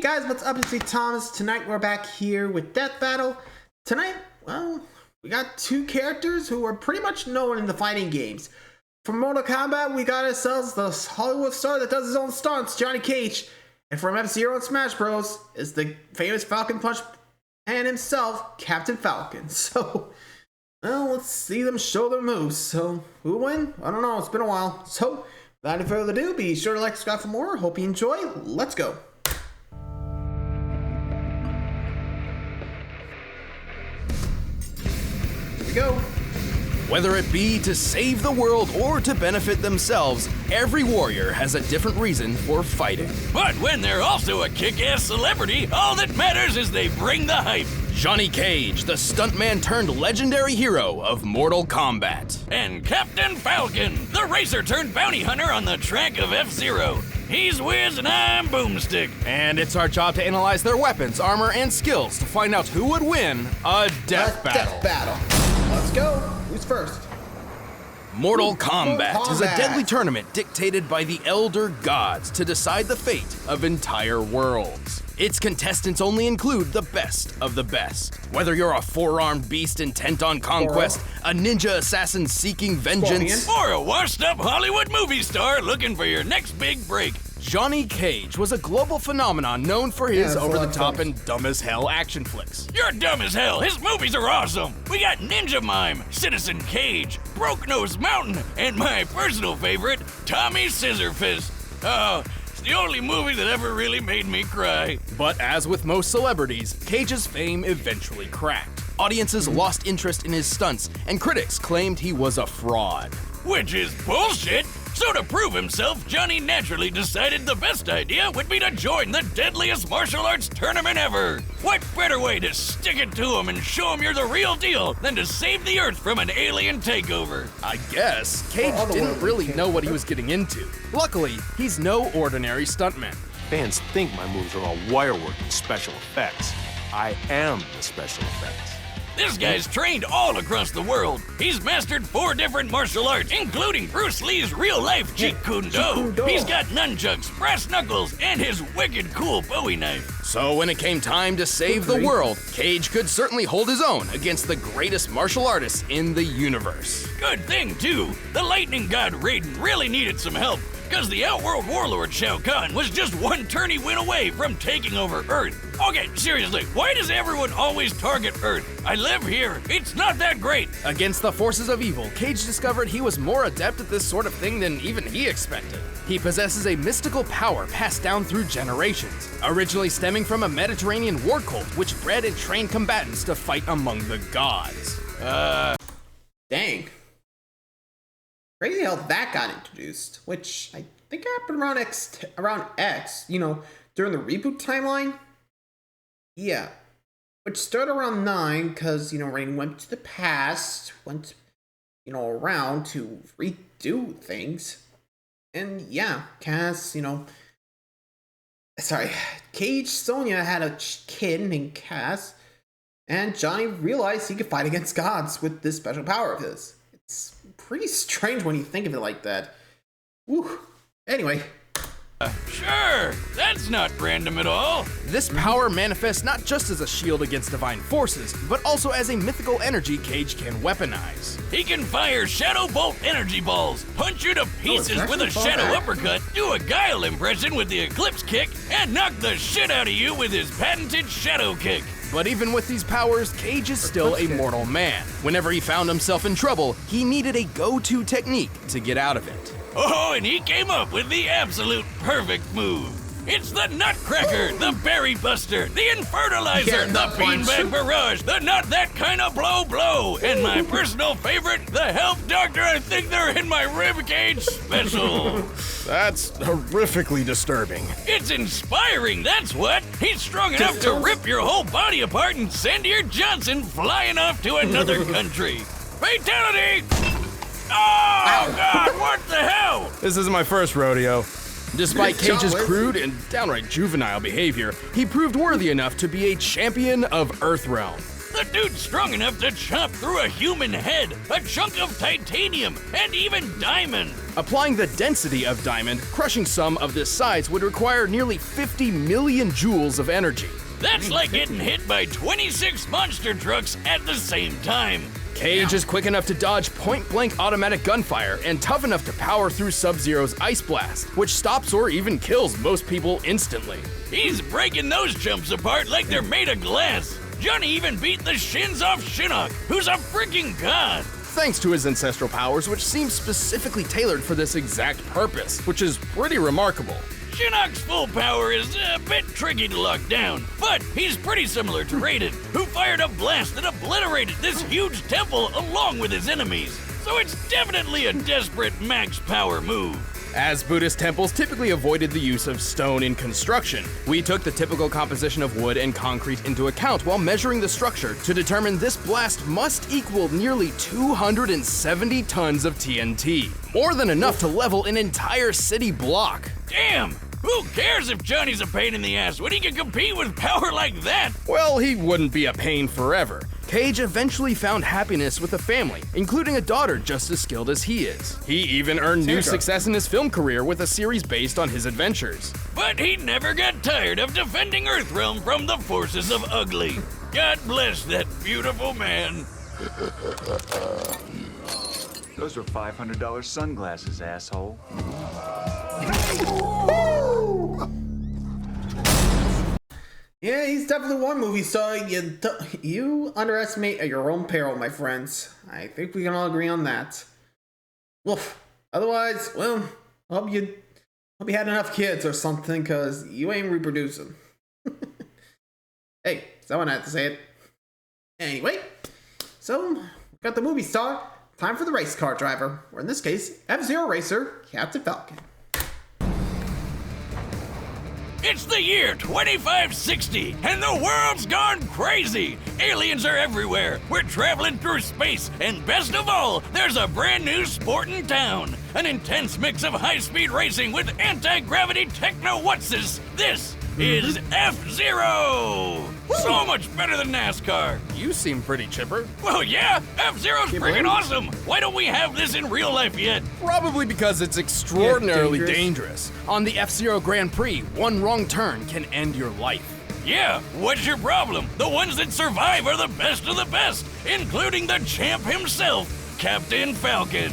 guys, what's up? It's me, Thomas. Tonight we're back here with Death Battle. Tonight, well, we got two characters who are pretty much known in the fighting games. From Mortal Kombat, we got ourselves the Hollywood star that does his own stunts, Johnny Cage. And from F-Zero and Smash Bros. Is the famous Falcon Punch and himself, Captain Falcon. So, well, let's see them show their moves. So, who will win? I don't know. It's been a while. So, without any further ado, be sure to like, subscribe for more. Hope you enjoy. Let's go. Here we go. Whether it be to save the world or to benefit themselves, every warrior has a different reason for fighting. But when they're also a kick-ass celebrity, all that matters is they bring the hype. Johnny Cage, the stuntman turned legendary hero of Mortal Kombat. And Captain Falcon, the racer turned bounty hunter on the track of F-Zero. He's Wiz and I'm Boomstick. And it's our job to analyze their weapons, armor, and skills to find out who would win a death battle. Death battle. Let's go. Who's first? Mortal Kombat is a deadly tournament dictated by the Elder Gods to decide the fate of entire worlds. Its contestants only include the best of the best. Whether you're a four-armed beast intent on conquest, a ninja assassin seeking vengeance, or a washed-up Hollywood movie star looking for your next big break, Johnny Cage was a global phenomenon known for his over-the-top and dumb-as-hell action flicks. You're dumb as hell. His movies are awesome. We got Ninja Mime, Citizen Cage, Broke Nose Mountain, and my personal favorite, Tommy Scissorfist. Oh, it's the only movie that ever really made me cry. But as with most celebrities, Cage's fame eventually cracked. Audiences lost interest in his stunts, and critics claimed he was a fraud. Which is bullshit. So to prove himself, Johnny naturally decided the best idea would be to join the deadliest martial arts tournament ever. What better way to stick it to him and show him you're the real deal than to save the Earth from an alien takeover? I guess Cage didn't really know what he was getting into. Luckily, he's no ordinary stuntman. Fans think my moves are all wirework and special effects. I am the special effects. This guy's trained all across the world. He's mastered 4 different martial arts, including Bruce Lee's real-life Jeet Kune Do. He's got nunchucks, brass knuckles, and his wicked cool Bowie knife. So when it came time to save the world, Cage could certainly hold his own against the greatest martial artists in the universe. Good thing, too. The lightning god Raiden really needed some help, because the Outworld warlord Shao Kahn was just one tourney win away from taking over Earth. Okay, seriously, why does everyone always target Earth? I live here. It's not that great. Against the forces of evil, Cage discovered he was more adept at this sort of thing than even he expected. He possesses a mystical power passed down through generations, originally stemming from a Mediterranean war cult which bred and trained combatants to fight among the gods. Dang. Crazy how that got introduced, which I think happened around X, you know, during the reboot timeline. Yeah, which started around 9 because, you know, Rain went to the past, went, you know, around to redo things. And yeah, Cage Sonya had a kid named Cass, and Johnny realized he could fight against gods with this special power of his. It's pretty strange when you think of it like that. Woo. Anyway. Sure, that's not random at all. This power manifests not just as a shield against divine forces, but also as a mythical energy Cage can weaponize. He can fire Shadow Bolt energy balls, punch you to pieces with a Shadow Uppercut, do a Guile impression with the Eclipse Kick, and knock the shit out of you with his patented Shadow Kick. But even with these powers, Cage is still a mortal man. Whenever he found himself in trouble, he needed a go-to technique to get out of it. Oh, and he came up with the absolute perfect move. It's the Nutcracker, the Berry Buster, the Infertilizer, the Beanbag Barrage, the Not That Kind of Blow, and my personal favorite, the Help Doctor, I think they're in my ribcage special. That's horrifically disturbing. It's inspiring, that's what. He's strong enough to rip your whole body apart and send your Johnson flying off to another country. Fatality! Oh, God, what the hell? This isn't my first rodeo. Despite Cage's crude and downright juvenile behavior, he proved worthy enough to be a champion of Earthrealm. The The dude's strong enough to chop through a human head, a chunk of titanium, and even diamond. Applying the density of diamond, crushing some of this size would require nearly 50 million joules of energy. That's like getting hit by 26 monster trucks at the same time. Cage is quick enough to dodge point-blank automatic gunfire and tough enough to power through Sub-Zero's ice blast, which stops or even kills most people instantly. He's breaking those chumps apart like they're made of glass. Johnny even beat the shins off Shinnok, who's a freaking god. Thanks to his ancestral powers, which seem specifically tailored for this exact purpose, which is pretty remarkable. Shinnok's full power is a bit tricky to lock down, but he's pretty similar to Raiden, who fired a blast that obliterated this huge temple along with his enemies. So it's definitely a desperate max power move. As Buddhist temples typically avoided the use of stone in construction, we took the typical composition of wood and concrete into account while measuring the structure to determine this blast must equal nearly 270 tons of TNT, more than enough to level an entire city block. Damn! Who cares if Johnny's a pain in the ass when he can compete with power like that? Well, he wouldn't be a pain forever. Cage eventually found happiness with a family, including a daughter just as skilled as he is. He even earned new success in his film career with a series based on his adventures. But he never got tired of defending Earthrealm from the forces of ugly. God bless that beautiful man. Those were $500 sunglasses, asshole. Yeah, he's definitely one movie star. You underestimate at your own peril, my friends. I think we can all agree on that. Woof. Otherwise, well, hope you had enough kids or something, because you ain't reproducing. Hey, someone had to say it. Anyway, so, we got the movie star. Time for the race car driver, or in this case, F-Zero racer, Captain Falcon. It's the year 2560, and the world's gone crazy! Aliens are everywhere, we're traveling through space, and best of all, there's a brand new sport in town! An intense mix of high-speed racing with anti-gravity techno-whatsis! This is F-Zero! So much better than NASCAR! You seem pretty chipper. Well, yeah, F-Zero's freaking awesome! Why don't we have this in real life yet? Probably because it's extraordinarily dangerous. On the F-Zero Grand Prix, one wrong turn can end your life. Yeah, what's your problem? The ones that survive are the best of the best, including the champ himself, Captain Falcon.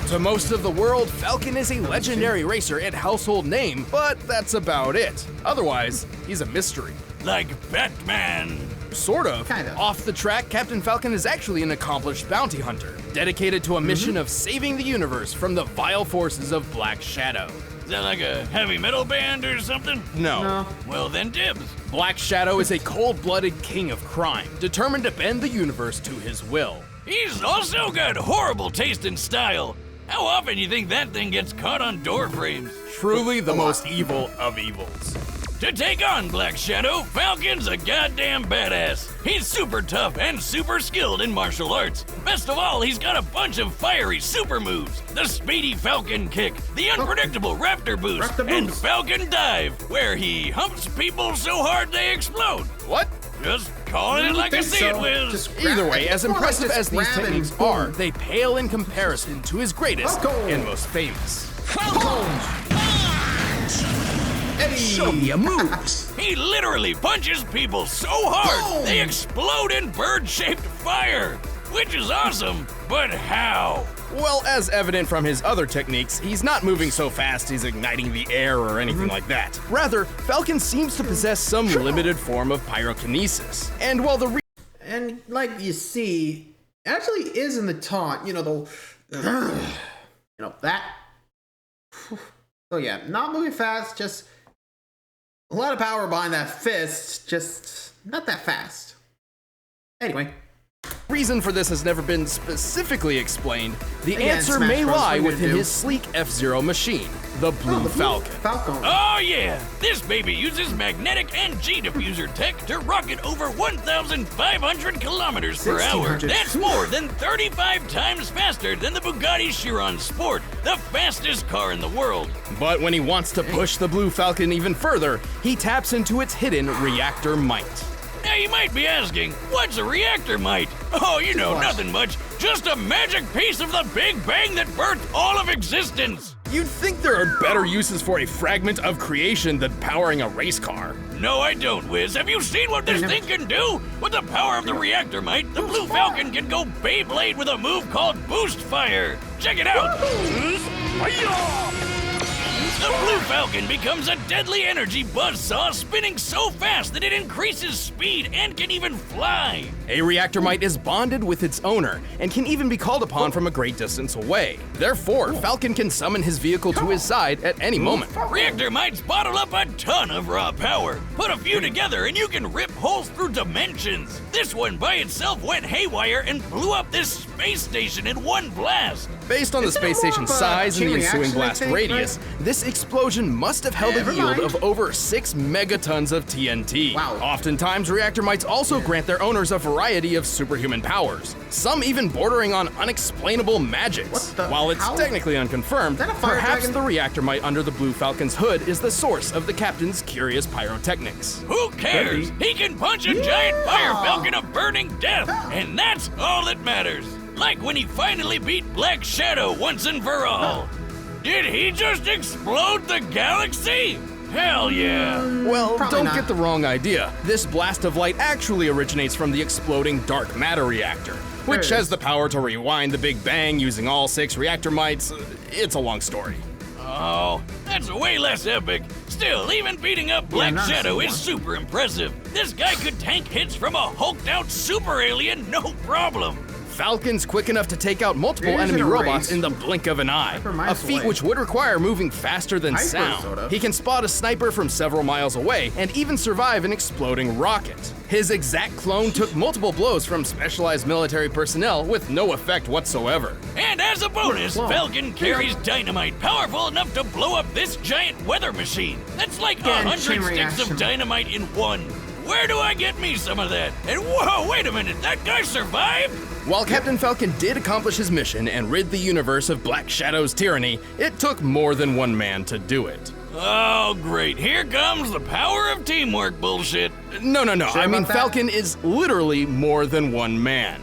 To most of the world, Falcon is a legendary racer and household name, but that's about it. Otherwise, he's a mystery. Like Batman. Sort of. Kind of. Off the track, Captain Falcon is actually an accomplished bounty hunter, dedicated to a mission of saving the universe from the vile forces of Black Shadow. Is that like a heavy metal band or something? No. Well then dibs. Black Shadow is a cold-blooded king of crime, determined to bend the universe to his will. He's also got horrible taste and style. How often you think that thing gets caught on door frames? Truly the most evil of evils. To take on Black Shadow, Falcon's a goddamn badass. He's super tough and super skilled in martial arts. Best of all, he's got a bunch of fiery super moves. The Speedy Falcon Kick, the unpredictable Raptor Boost, and Falcon Dive, where he humps people so hard they explode. What? Just calling it like I see it, Wiz. Either way, as impressive as these techniques are, they pale in comparison to his greatest and most famous. Show me your moves. He literally punches people so hard they explode in bird-shaped fire, which is awesome, but how? Well, as evident from his other techniques, he's not moving so fast he's igniting the air or anything like that. Rather, Falcon seems to possess some limited form of pyrokinesis. And while the And like you see, it actually is in the taunt, that. So yeah, not moving fast, just a lot of power behind that fist, just not that fast. Anyway. reason for this has never been specifically explained. The Again, answer Smash may Bros. lie What are you within gonna his sleek F-Zero machine, the Blue Falcon. Oh yeah! This baby uses magnetic and G-diffuser tech to rocket over 1,500 kilometers per hour. That's more than 35 times faster than the Bugatti Chiron Sport, the fastest car in the world. But when he wants to push the Blue Falcon even further, he taps into its hidden reactor might. Now you might be asking, what's a reactor might? Oh, you know, nothing much. Just a magic piece of the Big Bang that birthed all of existence. You'd think there are better uses for a fragment of creation than powering a race car. No, I don't, Wiz. Have you seen what this thing can do? With the power of the reactor might, the Blue Falcon can go Beyblade with a move called Boost Fire. Check it out. The Blue Falcon becomes a deadly energy buzzsaw spinning so fast that it increases speed and can even fly. A reactor might is bonded with its owner and can even be called upon from a great distance away. Therefore, Falcon can summon his vehicle to his side at any moment. Reactor mites bottle up a ton of raw power. Put a few together and you can rip holes through dimensions. This one by itself went haywire and blew up this space station in one blast. Based on the space station's size and the ensuing blast radius, this explosion must have held a yield of over 6 megatons of TNT. Wow. Oftentimes, reactor mites also grant their owners a variety of superhuman powers, some even bordering on unexplainable magics. While it's technically unconfirmed, perhaps the reactor mite under the Blue Falcon's hood is the source of the captain's curious pyrotechnics. Who cares? He can punch a giant fire falcon of burning death, and that's all that matters. Like when he finally beat Black Shadow once and for all. Did he just explode the galaxy? Hell yeah! Well, don't get the wrong idea. This blast of light actually originates from the exploding dark matter reactor, which has the power to rewind the Big Bang using all 6 reactor mites. It's a long story. Oh, that's way less epic. Still, even beating up Black Shadow is super impressive. This guy could tank hits from a hulked out super alien, no problem. Falcon's quick enough to take out multiple enemy robots in the blink of an eye, a feat which would require moving faster than sound. He can spot a sniper from several miles away and even survive an exploding rocket. His exact clone took multiple blows from specialized military personnel with no effect whatsoever. And as a bonus, Falcon carries dynamite powerful enough to blow up this giant weather machine. That's like 100 sticks of dynamite in one. Where do I get me some of that? And whoa, wait a minute, that guy survived? While Captain Falcon did accomplish his mission and rid the universe of Black Shadow's tyranny, it took more than one man to do it. Oh, great. Here comes the power of teamwork bullshit. No. I mean, Falcon is literally more than one man.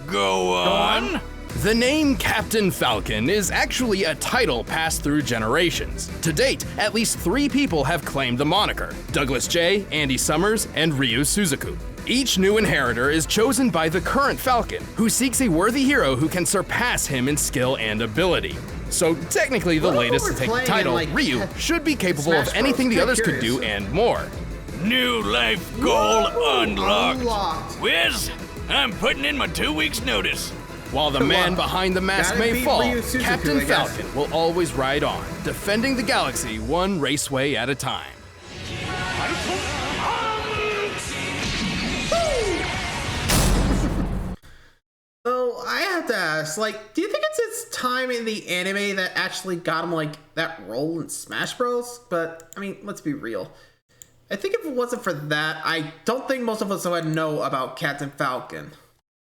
Go on. The name Captain Falcon is actually a title passed through generations. To date, at least 3 people have claimed the moniker: Douglas J., Andy Summers, and Ryu Suzuku. Each new inheritor is chosen by the current Falcon, who seeks a worthy hero who can surpass him in skill and ability. So technically, the latest to take the title, Ryu, should be capable of anything the others could do and more. New life goal unlocked. Wiz, I'm putting in my 2 weeks notice. While the man behind the mask may fall, Captain Falcon will always ride on, defending the galaxy one raceway at a time. So I have to ask, do you think it's its time in the anime that actually got him that role in Smash Bros? But I mean, let's be real. I think if it wasn't for that, I don't think most of us would know about Captain Falcon.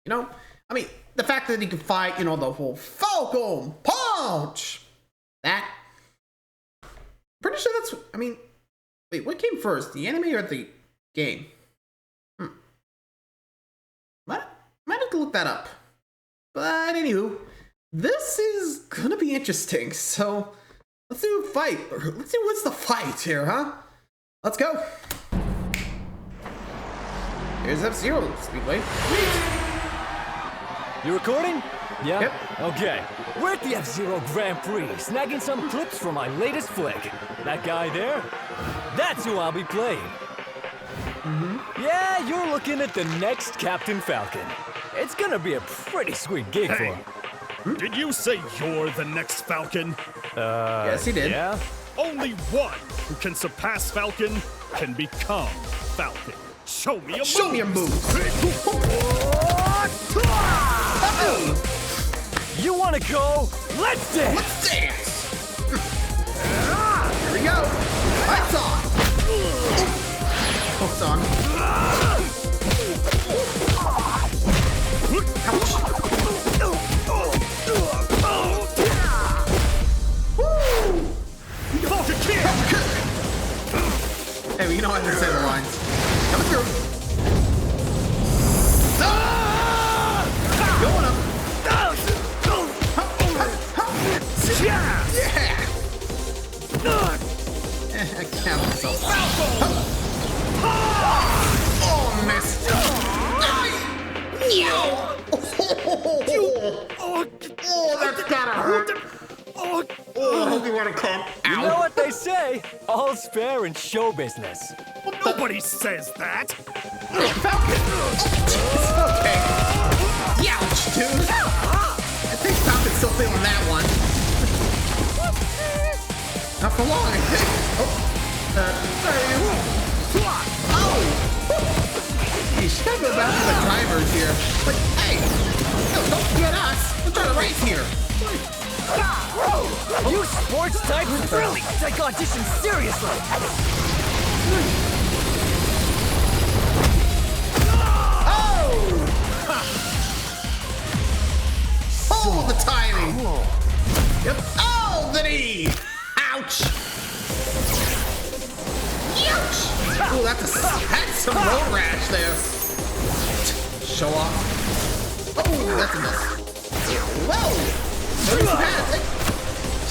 I mean, the fact that he can fight, the whole Falcon punch. That. Pretty sure that's. I mean, wait, what came first, the anime or the game? Might have to look that up. But anywho, this is gonna be interesting. So let's do a fight. Let's see what's the fight here, huh? Let's go. Here's F-Zero, Speedway. You recording? Yeah? Yep. Okay. We're at the F-Zero Grand Prix, snagging some clips for my latest flick. That guy there? That's who I'll be playing. Yeah, you're looking at the next Captain Falcon. It's gonna be a pretty sweet gig for him. Did you say you're the next Falcon? Yes, he did. Yeah? Only one who can surpass Falcon can become Falcon. Show me a move! Show me your moves! You wanna go? Let's dance! Let's dance! Here we go! Lights on! Hooks on. Falcon kick! Hey, we know how to say the lines. Coming through. handle himself. Oh, missed. Oh, that's gotta hurt. Oh, I hope you want to come. You know what they say? All's fair in show business. Nobody says that. Falcon. Okay. Youch, dude. I think Falcon's still feeling that one. Not for long, I think. You should go back to the drivers here. Like, hey, no, don't forget us. We're trying to race here. You sports types really take auditions seriously. Oh, the timing. Yep. Oh, the knee. Ouch. Ouch. Oh, that's some road rash there. Show off. Oh, that's a miss. Whoa.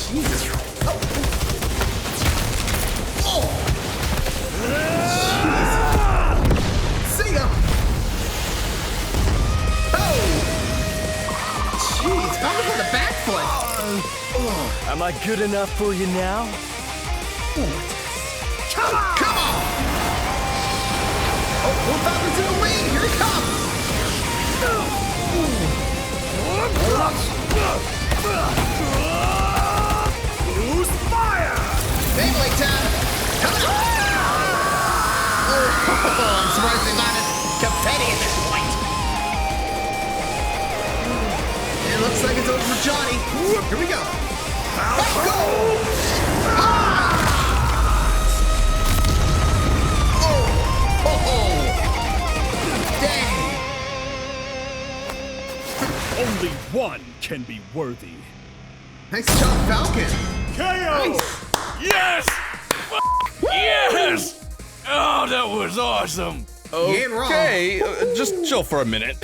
Jesus. Oh. Oh. Jeez. See ya. Oh. Jeez, Falcon with a back foot. Am I good enough for you now? Come on. Oh, Falcon's in the lead. Here he comes. Lose fire! Beyblade time! Coming up! Oh, I'm surprised they not as confetti at this point. It looks like it's over for Johnny. Here we go. Let's go! Ah! Oh! Dang! Only one can be worthy. Nice job, Falcon. KO! Nice. Yes! Yes! Oh, that was awesome. You ain't wrong. Okay, just chill for a minute.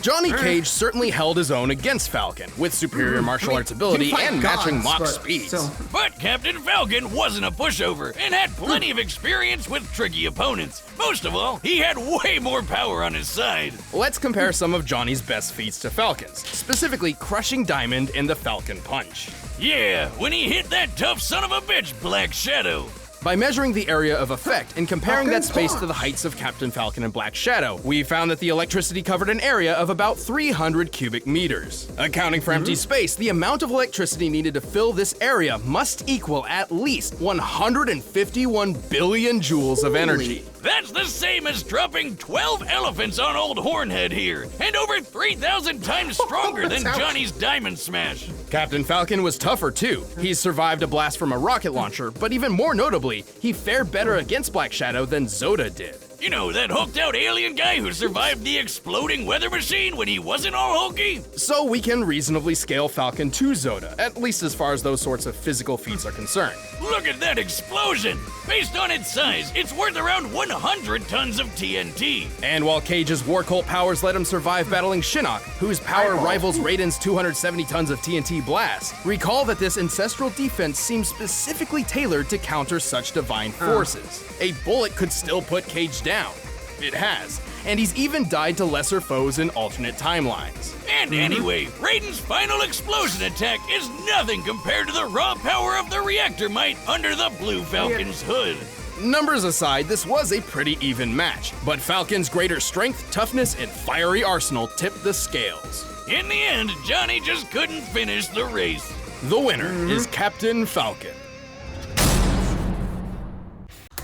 Johnny Cage certainly held his own against Falcon, with superior martial arts ability and matching Mach speeds. But Captain Falcon wasn't a pushover and had plenty of experience with tricky opponents. Most of all, he had way more power on his side. Let's compare some of Johnny's best feats to Falcon's, specifically crushing Diamond in the Falcon Punch. Yeah, when he hit that tough son of a bitch, Black Shadow. By measuring the area of effect and comparing that space to the heights of Captain Falcon and Black Shadow, we found that the electricity covered an area of about 300 cubic meters. Accounting for empty space, the amount of electricity needed to fill this area must equal at least 151 billion joules of energy. That's the same as dropping 12 elephants on old Hornhead here, and over 3,000 times stronger than Johnny's Diamond Smash. Captain Falcon was tougher too. He survived a blast from a rocket launcher, but even more notably, he fared better against Black Shadow than Zoda did. You know, that hooked-out alien guy who survived the exploding weather machine when he wasn't all hokey? So we can reasonably scale Falcon to Zoda, at least as far as those sorts of physical feats are concerned. Look at that explosion! Based on its size, it's worth around 100 tons of TNT. And while Cage's War Cult powers let him survive battling Shinnok, whose power rivals Raiden's 270 tons of TNT blast, recall that this ancestral defense seems specifically tailored to counter such divine forces. A bullet could still put Cage down. It has. And he's even died to lesser foes in alternate timelines. And anyway, Raiden's final explosion attack is nothing compared to the raw power of the reactor might under the Blue Falcon's hood. Numbers aside, this was a pretty even match, but Falcon's greater strength, toughness, and fiery arsenal tipped the scales. In the end, Johnny just couldn't finish the race. The winner is Captain Falcon.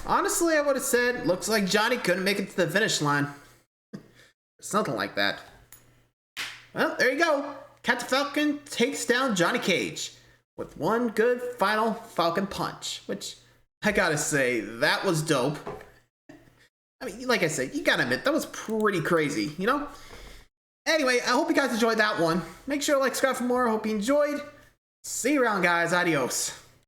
Honestly, I would have said, looks like Johnny couldn't make it to the finish line. Something like that. Well, there you go. Captain Falcon takes down Johnny Cage with one good final Falcon punch, which I gotta say, that was dope. I mean, like I said, you gotta admit, that was pretty crazy, you know? Anyway, I hope you guys enjoyed that one. Make sure to like, subscribe for more. I hope you enjoyed. See you around, guys. Adios.